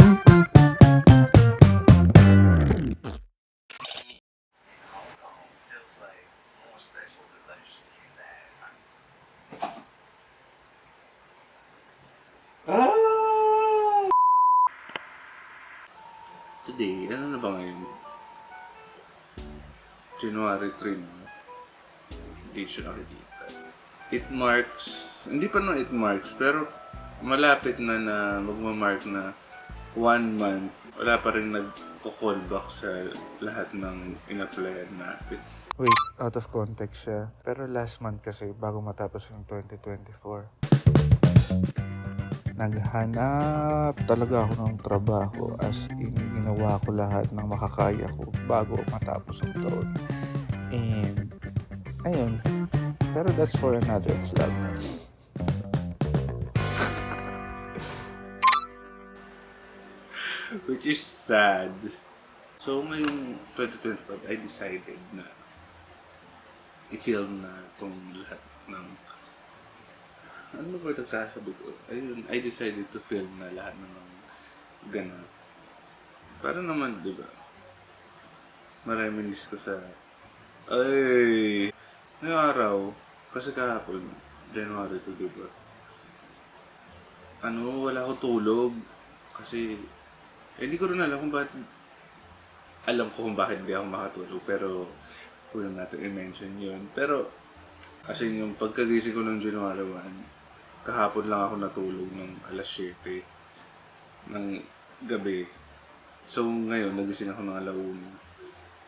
Ah! Today, ano na ba ngayon? January 3 na. Hindi siya nakikita. It marks, hindi pa no it marks, pero malapit na na magmamark na 1 month. Wala pa rin nagko-callback sa lahat ng in-applyan natin. Wait, out of context siya. Pero last month kasi, bago matapos yung 2024, naghanap talaga ako ng trabaho, as in, ginawa ko lahat ng makakaya ko bago matapos ang taon. And, ayun. Pero that's for another vlog. Which is sad. So, ngayong 2025, I decided na i-film na itong lahat ng... Ano ba nagsasabi ko? Ayun, I decided to film na lahat ng ganap. Para naman, di ba? Mareminis ko sa... Ay! Ngayong araw, kasi kahapon, January 2, di ba? Wala akong tulog. Kasi, hindi ko rin alam kung bakit... Alam ko kung bakit hindi ako makatulog, pero huwag natin i-mention yun. Pero, kasi yung pagkagising ko ng January 1, kahapon lang ako natulog ng alas 7 ng gabi. So, ngayon, nagising ako ng alauna.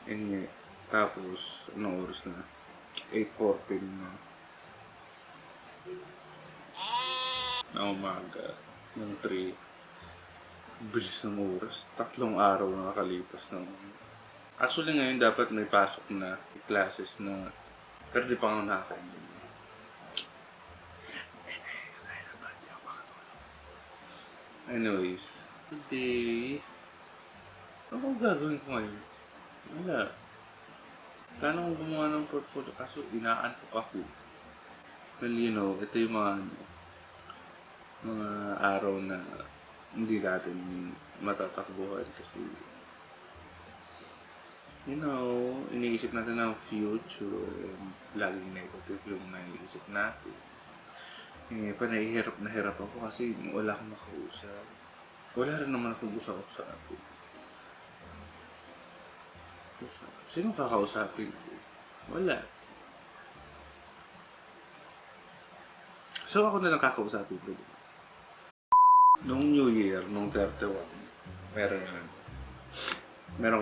And tapos, anong oras na? 8:14 na umaga ng 3. Bilis ng oras. 3 araw na nakalipas ng... Actually, ngayon dapat may pasok na classes na... Pero di pa ako nakakain. Anyways, today... Ano gagawin ko ngayon? Wala. Plano kong gumawa ng portfolio kaso inaantok ako. Well, you know, ito yung mga araw na hindi natin matatakbuhan kasi you know, iniisip natin ang future and laging negative yung naiisip natin. Hindi pa nahihirap na hirap ako kasi wala akong makausap. Wala rin naman akong gusto sa atin. Sino kakausapin ko? Wala. So ako na lang kakausapin ko. Nung New Year, nung 31, meron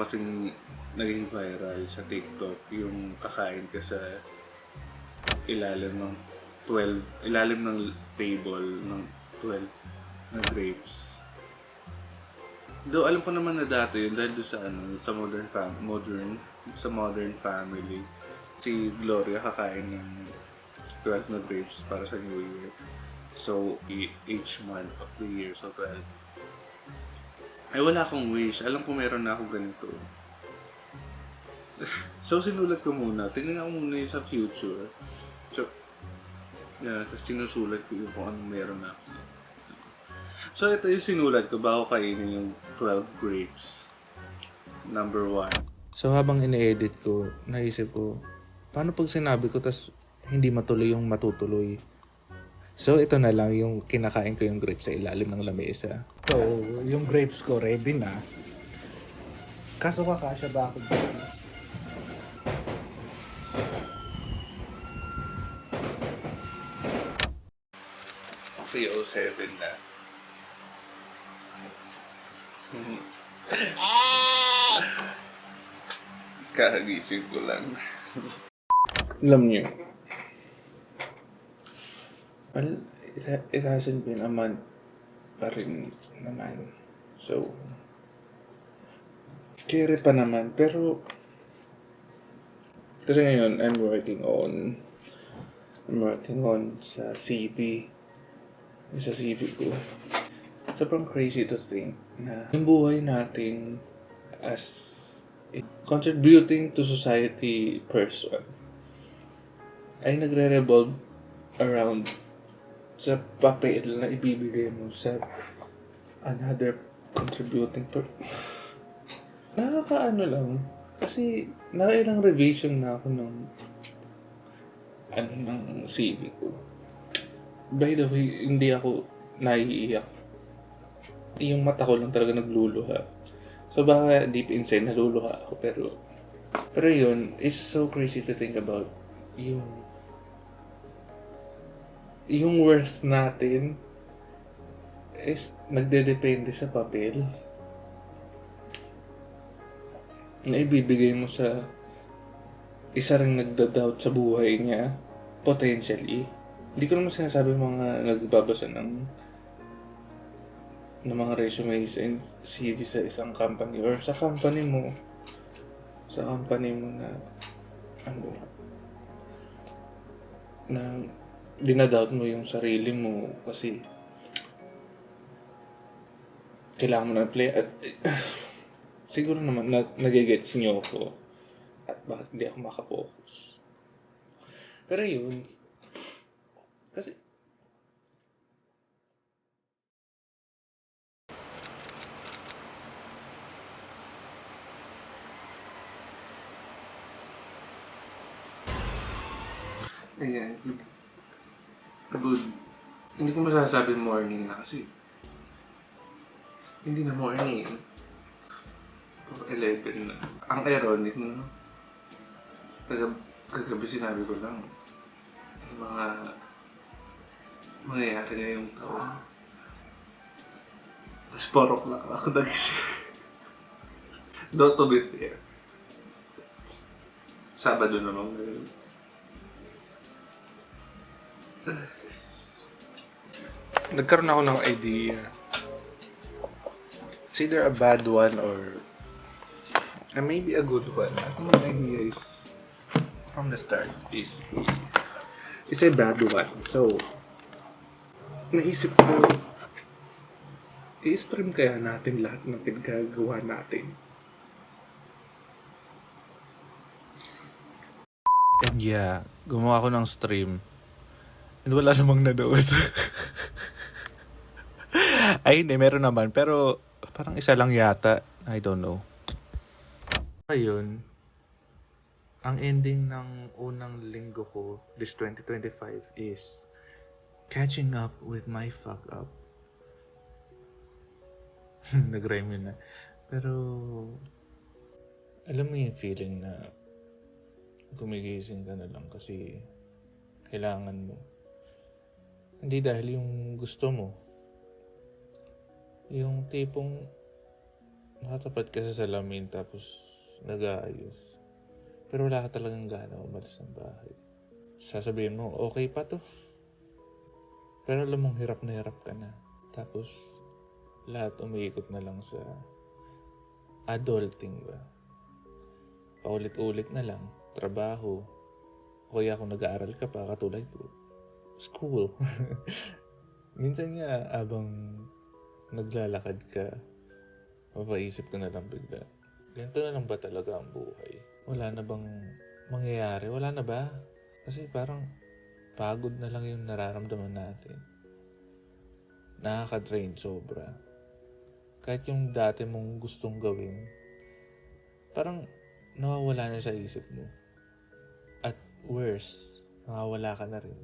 kasing naging viral sa TikTok yung kakain ka sa ilalim ng table ng 12 na grapes. Though alam ko naman na dati yun dahil doon sa modern family, si Gloria kakain ng 12 na grapes para sa New Year. So, each month of the year, so 12. Ay, wala akong wish. Alam ko meron na ako ganito. So, sinulat ko muna. Tingnan ko muna yung sa future. So, yeah, sinusulat ko yung kung anong meron na ako. So, ito yung sinulat ko bago kainin yung 12 grapes. Number 1. So habang ine-edit ko, naisip ko, paano pag sinabi ko tas hindi matuloy yung matutuloy? So ito na lang yung kinakain ko yung grapes sa ilalim ng lamesa. So yung grapes ko ready na. Kaso kakasya ba ako dito? Okay, 07 na. Kakagising ko lang. Alam niyo, well, it hasn't been a month pa rin naman. So, kere pa naman. Pero, kasi ngayon, I'm working on sa CV. Sa CV ko. Sobrang crazy to think na yung buhay natin as a contributing to society person ay nagre-revolve around sa papel na ibibigay mo sa another contributing per... Nakakaano lang. Kasi nakailang revision na ako ng ng CV ko. By the way, hindi ako naiiyak. Yung mata ko lang talaga nagluluha. So baka deep inside naluluha ako, pero yun, it's so crazy to think about yung worth natin is nagdedepende sa papel na ibibigay mo sa isa ring nagda-doubt sa buhay niya, potentially. Hindi ko naman sinasabi mga nagbabasa ng mga resumes and CV sa isang company or sa company mo na na dinadoubt mo yung sarili mo kasi kailangan mo na play at siguro naman nagigets niyo ako at bakit hindi ako makapokus. Pero yun, kasi ayan, good. Hindi ko masasabi morning na kasi hindi na morning. 11 na. Ang ironic na kagabi sinabi ko lang yung mga mangyayari ngayong taon. Tapos 4 o'clock ako nagising. Though to be fair, Sabado naman ngayon. Nagkaroon ako ng idea. It's either a bad one or maybe a good one. Ako my idea is from the start is a bad one. So, naisip ko, i-stream kaya natin lahat ng pinagagawa natin. And yeah, gumawa ako ng stream. And wala namang nanood. Ay, hindi. Meron naman. Pero parang isa lang yata. I don't know. Ayun. Ang ending ng unang linggo ko this 2025 is catching up with my fuck up. Nag-rhyme yun na. Pero alam mo yung feeling na gumigising ka na lang kasi kailangan mo. Hindi dahil yung gusto mo. Yung tipong nakatapat ka sa salamin tapos nag-aayos. Pero wala ka talagang gana umalis ng bahay. Sasabihin mo, okay pa to. Pero alam mong hirap na hirap ka na. Tapos lahat umiikot na lang sa adulting ba. Paulit-ulit na lang. Trabaho. O kaya kung nag-aaral ka pa, katulad ko. School. Minsan nga, abang naglalakad ka, mapaisip ka na lang bigla. Ganito na lang ba talaga ang buhay? Wala na bang mangyayari? Wala na ba? Kasi parang pagod na lang yung nararamdaman natin. Nakaka-drain sobra. Kahit yung dati mong gustong gawin, parang nawawala na sa isip mo. At worse, nawawala ka na rin.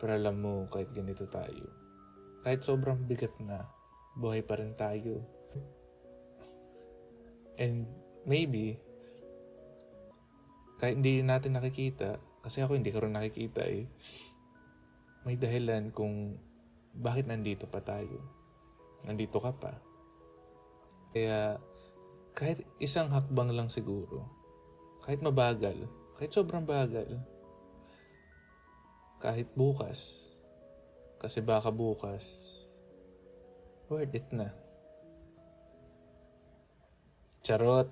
Pero alam mo, kahit ganito tayo, kahit sobrang bigat na, buhay pa rin tayo. And maybe, kahit hindi natin nakikita, kasi ako hindi ko rin nakikita may dahilan kung bakit nandito pa tayo. Nandito ka pa. Kaya, kahit isang hakbang lang siguro, kahit mabagal, kahit sobrang bagal, kahit bukas, kasi baka bukas, worth it na. Charot.